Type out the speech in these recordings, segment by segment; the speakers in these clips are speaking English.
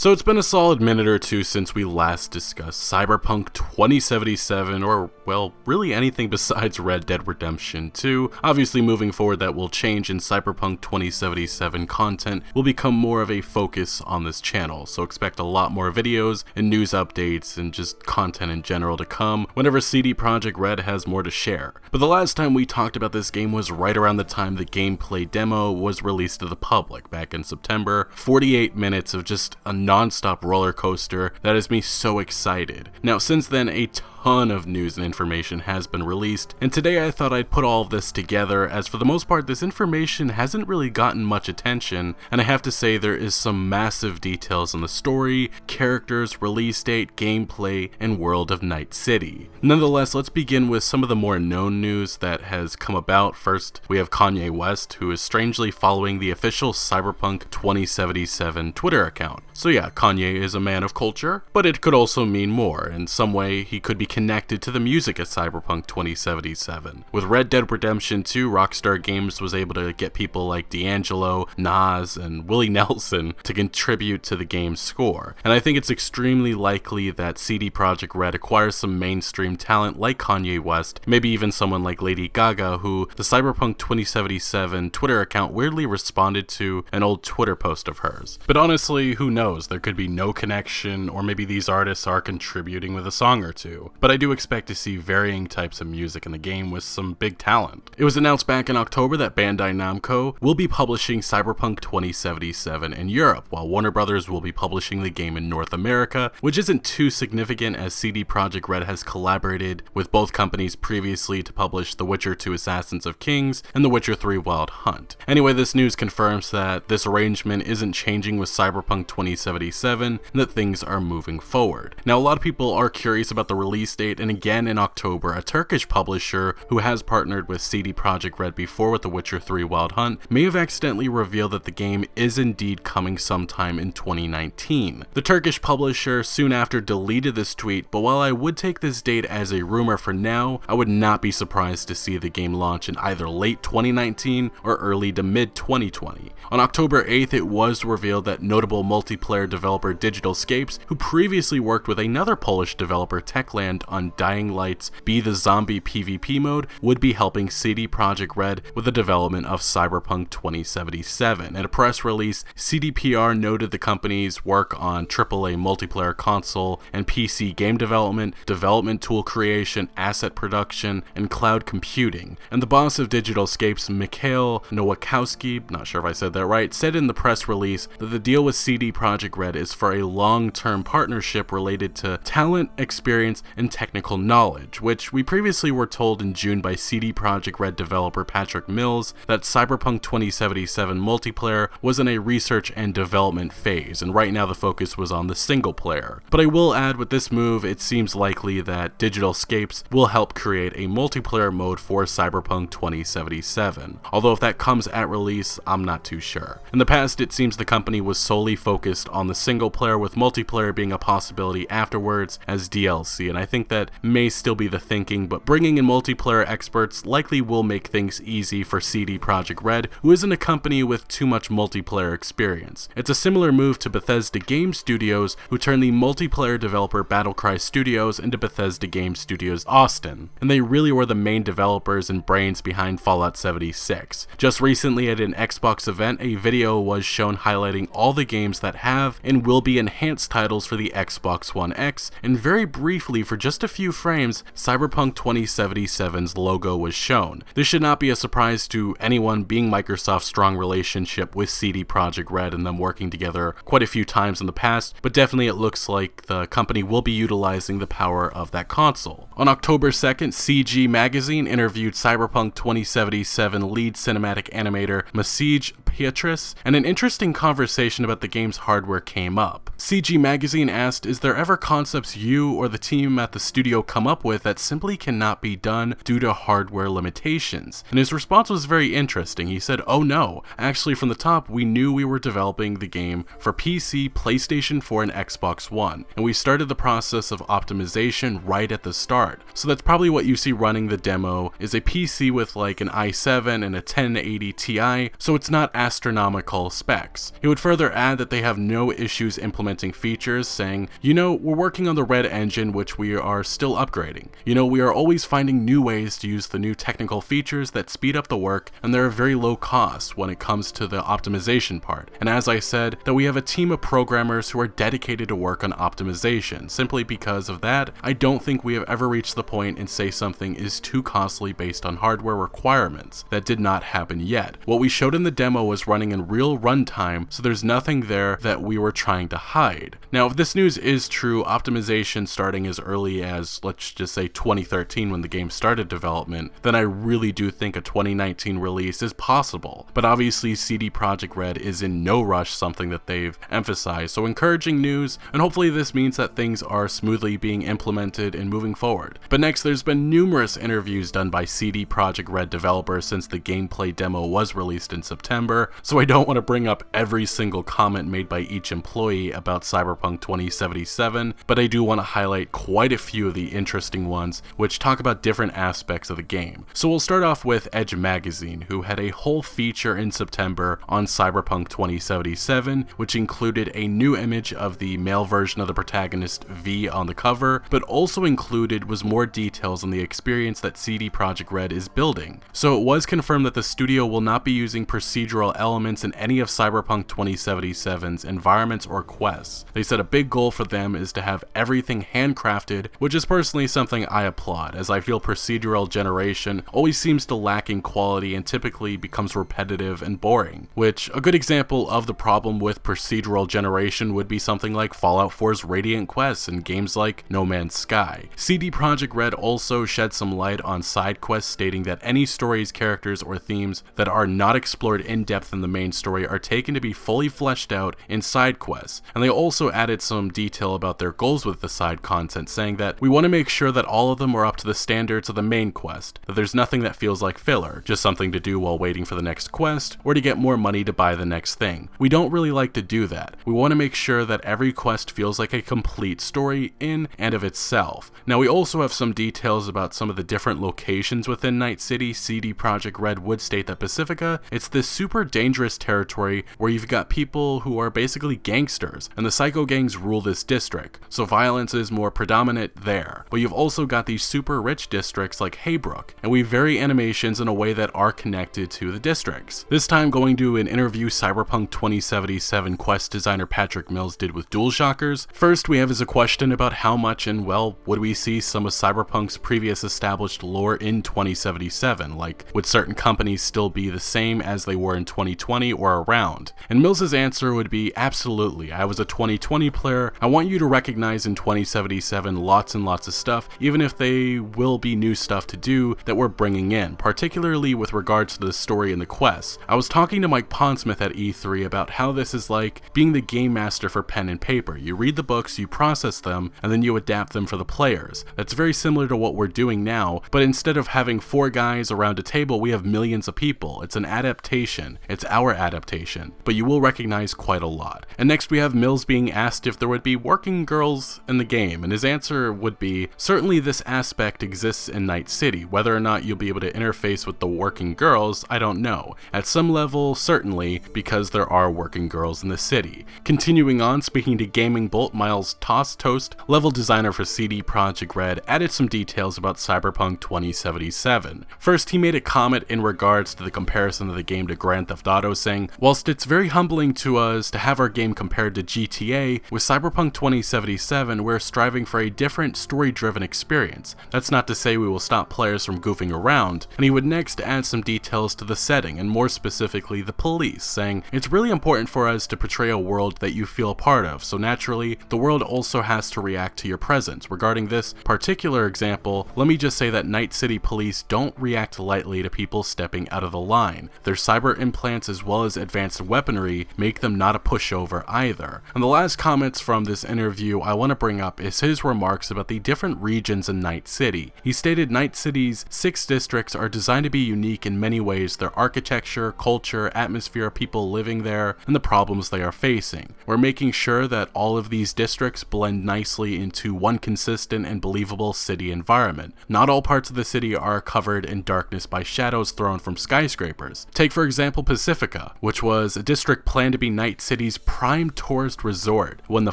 So it's been a solid minute or two since we last discussed Cyberpunk 2077, or, well, really anything besides Red Dead Redemption 2. Obviously, moving forward, that will change, and Cyberpunk 2077 content will become more of a focus on this channel, so expect a lot more videos and news updates and just content in general to come whenever CD Projekt Red has more to share. But the last time we talked about this game was right around the time the gameplay demo was released to the public back in September. 48 minutes of just a non-stop roller coaster that has me so excited. Now, since then, a ton of news and information has been released, and today I thought I'd put all of this together, as for the most part this information hasn't really gotten much attention, and I have to say there is some massive details on the story, characters, release date, gameplay, and world of Night City. Nonetheless, let's begin with some of the more known news that has come about. First, we have Kanye West, who is strangely following the official Cyberpunk 2077 Twitter account. So yeah, Kanye is a man of culture, but it could also mean more. In some way, he could be connected to the music of Cyberpunk 2077. With Red Dead Redemption 2, Rockstar Games was able to get people like D'Angelo, Nas, and Willie Nelson to contribute to the game's score. And I think it's extremely likely that CD Projekt Red acquires some mainstream talent like Kanye West, maybe even someone like Lady Gaga, who the Cyberpunk 2077 Twitter account weirdly responded to an old Twitter post of hers. But honestly, who knows? There could be no connection, or maybe these artists are contributing with a song or two. But I do expect to see varying types of music in the game with some big talent. It was announced back in October that Bandai Namco will be publishing Cyberpunk 2077 in Europe, while Warner Brothers will be publishing the game in North America, which isn't too significant as CD Projekt Red has collaborated with both companies previously to publish The Witcher 2 Assassins of Kings and The Witcher 3 Wild Hunt. Anyway, this news confirms that this arrangement isn't changing with Cyberpunk 2077 and that things are moving forward. Now, a lot of people are curious about the release date, and again in October, a Turkish publisher who has partnered with CD Projekt Red before with The Witcher 3 Wild Hunt may have accidentally revealed that the game is indeed coming sometime in 2019. The Turkish publisher soon after deleted this tweet, but while I would take this date as a rumor for now, I would not be surprised to see the game launch in either late 2019 or early to mid 2020. On October 8th, it was revealed that notable multiplayer developer Digital Scapes, who previously worked with another Polish developer Techland on Dying Light's Be the Zombie PvP mode, would be helping CD Projekt Red with the development of Cyberpunk 2077. In a press release, CDPR noted the company's work on AAA multiplayer console and PC game development, development tool creation, asset production, and cloud computing. And the boss of Digital Scapes, Mikhail Nowakowski, not sure if I said that right, said in the press release that the deal with CD Projekt Red is for a long-term partnership related to talent, experience, and technical knowledge, which we previously were told in June by CD Projekt Red developer Patrick Mills that Cyberpunk 2077 multiplayer was in a research and development phase, and right now the focus was on the single player. But I will add, with this move, it seems likely that Digital Scapes will help create a multiplayer mode for Cyberpunk 2077, although if that comes at release, I'm not too sure. In the past, it seems the company was solely focused on the single player, with multiplayer being a possibility afterwards as DLC, and I think that may still be the thinking, but bringing in multiplayer experts likely will make things easy for CD Projekt Red, who isn't a company with too much multiplayer experience. It's a similar move to Bethesda Game Studios, who turned the multiplayer developer Battlecry Studios into Bethesda Game Studios Austin, and they really were the main developers and brains behind Fallout 76. Just recently at an Xbox event, a video was shown highlighting all the games that have and will be enhanced titles for the Xbox One X, and very briefly, for just a few frames, Cyberpunk 2077's logo was shown. This should not be a surprise to anyone, being Microsoft's strong relationship with CD Projekt Red and them working together quite a few times in the past, but definitely it looks like the company will be utilizing the power of that console. On October 2nd, CG Magazine interviewed Cyberpunk 2077 lead cinematic animator Masij Pietris, and an interesting conversation about the game's hardware came up. CG Magazine asked, "Is there ever concepts you or the team at the studio come up with that simply cannot be done due to hardware limitations?" And his response was very interesting. He said, "Oh no, actually from the top we knew we were developing the game for PC, PlayStation 4, and Xbox One, and we started the process of optimization right at the start. So that's probably what you see running the demo, is a PC with like an i7 and a 1080 Ti, so it's not astronomical specs." He would further add that they have no issues implementing implementing features, saying, we're working on the Red engine, which we are still upgrading. We are always finding new ways to use the new technical features that speed up the work, and they're very low cost when it comes to the optimization part. And as I said, that we have a team of programmers who are dedicated to work on optimization. Simply because of that, I don't think we have ever reached the point and say something is too costly based on hardware requirements. That did not happen yet. What we showed in the demo was running in real runtime, so there's nothing there that we were trying to hide. Now, if this news is true, optimization starting as early as, let's just say 2013 when the game started development, then I really do think a 2019 release is possible. But obviously CD Projekt Red is in no rush, something that they've emphasized, so encouraging news, and hopefully this means that things are smoothly being implemented and moving forward. But next, there's been numerous interviews done by CD Projekt Red developers since the gameplay demo was released in September, so I don't want to bring up every single comment made by each employee about Cyberpunk 2077, but I do want to highlight quite a few of the interesting ones which talk about different aspects of the game. So we'll start off with Edge Magazine, who had a whole feature in September on Cyberpunk 2077, which included a new image of the male version of the protagonist V on the cover, but also included was more details on the experience that CD Projekt Red is building. So it was confirmed that the studio will not be using procedural elements in any of Cyberpunk 2077's environments or quests. They said a big goal for them is to have everything handcrafted, which is personally something I applaud, as I feel procedural generation always seems to lack in quality and typically becomes repetitive and boring, which a good example of the problem with procedural generation would be something like Fallout 4's Radiant quests and games like No Man's Sky. CD Projekt Red also shed some light on side quests, stating that any stories, characters, or themes that are not explored in depth in the main story are taken to be fully fleshed out in side quests, and they also added some detail about their goals with the side content, saying that we want to make sure that all of them are up to the standards of the main quest, that there's nothing that feels like filler, just something to do while waiting for the next quest, or to get more money to buy the next thing. We don't really like to do that. We want to make sure that every quest feels like a complete story in and of itself. Now, we also have some details about some of the different locations within Night City. CD Projekt Red would state that Pacifica, it's this super dangerous territory where you've got people who are basically gangsters, and the psycho gangs rule this district, so violence is more predominant there. But you've also got these super rich districts like Haybrook, and we vary animations in a way that are connected to the districts. This time going to an interview Cyberpunk 2077 quest designer Patrick Mills did with DualShockers. First we have is a question about how much and, well, would we see some of Cyberpunk's previous established lore in 2077, like would certain companies still be the same as they were in 2020 or around? And Mills's answer would be absolutely. I was a 2020 player. I want you to recognize in 2077 lots and lots of stuff, even if they will be new stuff to do that we're bringing in, particularly with regards to the story and the quests. I was talking to Mike Pondsmith at E3 about how this is like being the game master for pen and paper. You read the books, you process them, and then you adapt them for the players. That's very similar to what we're doing now, but instead of having 4 guys around a table, we have millions of people. It's an adaptation. It's our adaptation, but you will recognize quite a lot. And next we have Mills being asked if there would be working girls in the game, and his answer would be, certainly this aspect exists in Night City. Whether or not you'll be able to interface with the working girls, I don't know. At some level, certainly, because there are working girls in the city. Continuing on, speaking to Gaming Bolt, Miles Toast, level designer for CD Projekt Red, added some details about Cyberpunk 2077. First, he made a comment in regards to the comparison of the game to Grand Theft Auto, saying, whilst it's very humbling to us to have our game compared to GTA, with Cyberpunk 2077, we're striving for a different story-driven experience. That's not to say we will stop players from goofing around. And he would next add some details to the setting, and more specifically the police, saying, it's really important for us to portray a world that you feel a part of, so naturally, the world also has to react to your presence. Regarding this particular example, let me just say that Night City police don't react lightly to people stepping out of the line. Their cyber implants as well as advanced weaponry make them not a pushover either. And the last comments from this interview I want to bring up is his remarks about the different regions in Night City. He stated Night City's 6 districts are designed to be unique in many ways: their architecture, culture, atmosphere, people living there, and the problems they are facing. We're making sure that all of these districts blend nicely into one consistent and believable city environment. Not all parts of the city are covered in darkness by shadows thrown from skyscrapers. Take for example Pacifica, which was a district planned to be Night City's prime tourist last resort. When the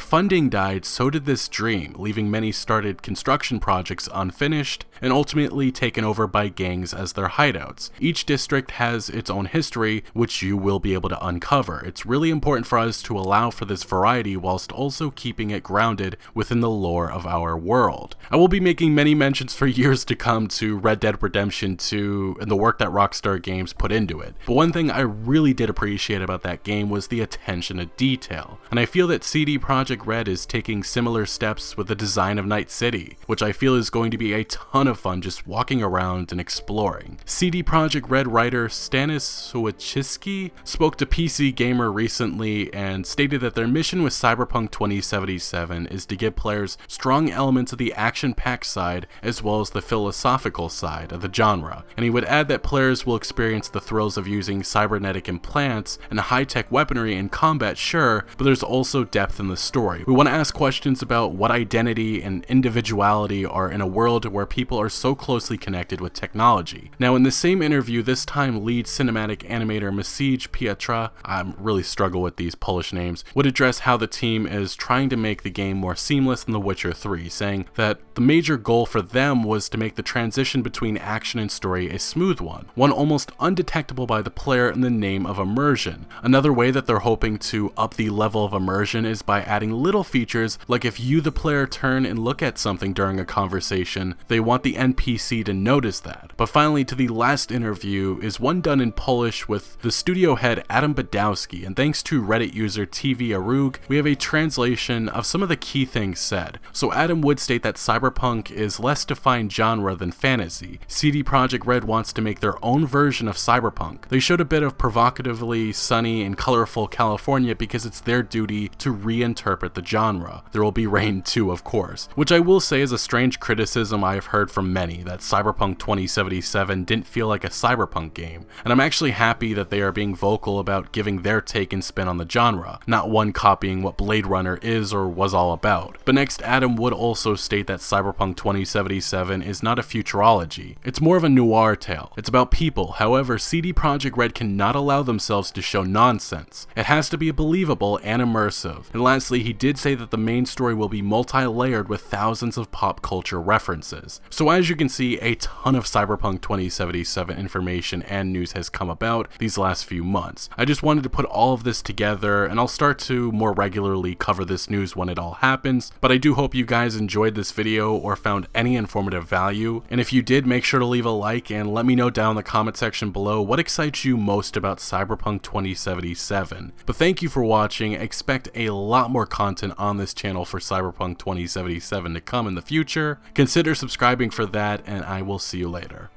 funding died, so did this dream, leaving many started construction projects unfinished and ultimately taken over by gangs as their hideouts. Each district has its own history, which you will be able to uncover. It's really important for us to allow for this variety whilst also keeping it grounded within the lore of our world. I will be making many mentions for years to come to Red Dead Redemption 2 and the work that Rockstar Games put into it. But one thing I really did appreciate about that game was the attention to detail. And I feel that CD Projekt Red is taking similar steps with the design of Night City, which I feel is going to be a ton of fun just walking around and exploring. CD Projekt Red writer Stanis Wojcicki spoke to PC Gamer recently and stated that their mission with Cyberpunk 2077 is to give players strong elements of the action-packed side as well as the philosophical side of the genre, and he would add that players will experience the thrills of using cybernetic implants and high-tech weaponry in combat, sure, but there's also depth in the story. We want to ask questions about what identity and individuality are in a world where people are so closely connected with technology. Now, in the same interview, this time lead cinematic animator Maciej Pietra, I really struggle with these Polish names, would address how the team is trying to make the game more seamless than The Witcher 3, saying that the major goal for them was to make the transition between action and story a smooth one almost undetectable by the player in the name of immersion. Another way that they're hoping to up the level of immersion is by adding little features like if you, the player, turn and look at something during a conversation, they want the NPC to notice that. But finally, to the last interview is one done in Polish with the studio head Adam Badowski, and thanks to Reddit user TV Arug, we have a translation of some of the key things said. So Adam would state that Cyberpunk is less defined genre than fantasy. CD Projekt Red wants to make their own version of Cyberpunk. They showed a bit of provocatively sunny and colorful California because it's their duty to reinterpret the genre. There will be rain too, of course, which I will say is a strange criticism I have heard from many, that Cyberpunk 2077 didn't feel like a Cyberpunk game, and I'm actually happy that they are being vocal about giving their take and spin on the genre, not one copying what Blade Runner is or was all about. But next, Adam would also state that Cyberpunk 2077 is not a futurology, it's more of a noir tale. It's about people. However, CD Projekt Red cannot allow themselves to show nonsense. It has to be believable and immersive. And lastly, he did say that the main story will be multi-layered with thousands of pop culture references. So as you can see, a ton of Cyberpunk 2077 information and news has come about these last few months. I just wanted to put all of this together, and I'll start to more regularly cover this news when it all happens, but I do hope you guys enjoyed this video or found any informative value, and if you did, make sure to leave a like and let me know down in the comment section below what excites you most about Cyberpunk 2077. But thank you for watching. Expect a lot more content on this channel for Cyberpunk 2077 to come in the future. Consider subscribing for that, and I will see you later.